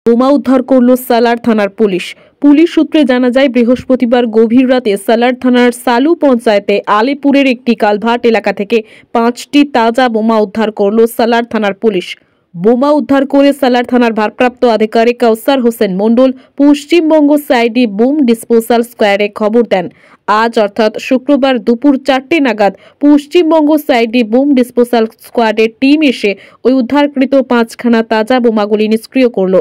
বোমা উদ্ধার করল সালার থানার পুলিশ। পুলিশ সূত্রে জানা যায়, বৃহস্পতিবার গভীর রাতে সালার থানার সালু পঞ্চায়েতে আলিপুরের একটি কালভার্ট এলাকা থেকে 5টি তাজা বোমা উদ্ধার করল সালার থানার পুলিশ। বোমা উদ্ধার করে সালার থানার ভারপ্রাপ্ত আধিকারিক কাউসার হোসেন মণ্ডল পশ্চিমবঙ্গ সাইডি বুম ডিসপোজাল স্কোয়াডে খবর দেন। আজ অর্থাৎ শুক্রবার দুপুর 4টে নাগাদ পশ্চিমবঙ্গ সাইডি বুম ডিসপোজাল স্কোয়াডের টিম এসে ওই উদ্ধারকৃত 5খানা তাজা বোমাগুলি নিষ্ক্রিয় করল।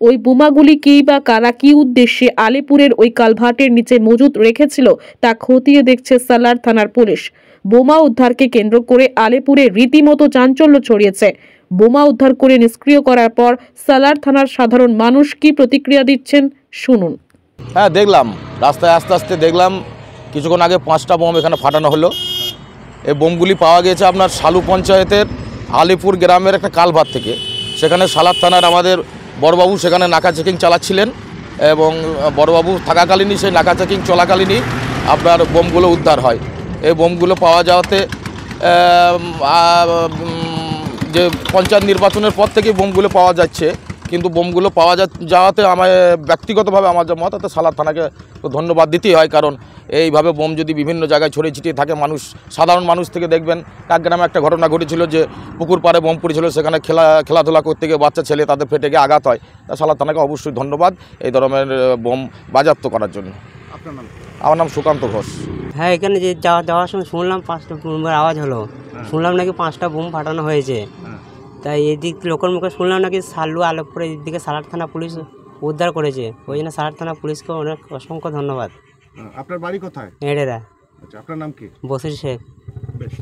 ওই বোমাগুলি কী বা কারা কী উদ্দেশ্যে আলিপুরের ওই কালভার্টের নিচে মজুত রেখেছিল তা খতিয়ে দেখছে সালার থানার পুলিশ। বোমা উদ্ধারকে কেন্দ্র করে আলিপুরে রীতিমতো চাঞ্চল্য ছড়িয়েছে। বোমা উদ্ধার করে নিষ্ক্রিয় করার পর সালার থানার সাধারণ মানুষ কি প্রতিক্রিয়া দিচ্ছেন শুনুন। হ্যাঁ, দেখলাম রাস্তায় আস্তে আস্তে দেখলাম কিছুক্ষণ আগে 5টা বোম এখানে ফাটানো হলো। এই বোমগুলি পাওয়া গিয়েছে আপনার সালু পঞ্চায়েতের আলিপুর গ্রামের একটা কালভার্ট থেকে। সেখানে সালার থানার আমাদের বড়বাবু সেখানে নাকা চেকিং চালাচ্ছিলেন এবং বড়বাবু থাকাকালীনই সেই নাকা চেকিং চলাকালীনই আপনার বোমগুলো উদ্ধার হয়। এই বোমগুলো পাওয়া যাওয়াতে যে পঞ্চায়েত নির্বাচনের পর থেকেই বোমগুলো পাওয়া যাচ্ছে, কিন্তু বোমগুলো পাওয়া যাওয়াতে আমার ব্যক্তিগতভাবে আমার যা মত, তাতে সালার থানাকে ধন্যবাদ দিতেই হয়। কারণ এইভাবে বোম যদি বিভিন্ন জায়গায় ছড়িয়ে ছিটিয়ে থাকে, সাধারণ মানুষ থেকে দেখবেন গ্রামে একটা ঘটনা ঘটেছিল যে পুকুর পাড়ে বোম পড়েছিল, সেখানে খেলাধুলা করতে গিয়ে বাচ্চা ছেলে তাদের ফেটে গিয়ে আঘাত হয়। তা সালার থানাকে অবশ্যই ধন্যবাদ এই ধরনের বোম বাজেয়াপ্ত করার জন্য। আপনার নাম? আমার নাম সুকান্ত ঘোষ। হ্যাঁ, এখানে যে যাওয়ার সময় শুনলাম 5টা বোমের আওয়াজ হলো। শুনলাম নাকি 5টা বোম ফাটানো হয়েছে। তাই এদিক লোকের মুখে শুনলাম নাকি আলিপুরে এদিকে সালার থানা পুলিশ উদ্ধার করেছে। ওই জন্য সালার থানা পুলিশকে অনেক অসংখ্য ধন্যবাদ। আপনার বাড়ি কোথায়? এড়েরা। আচ্ছা, আপনার নাম কি? বসির শেখ। বেশ।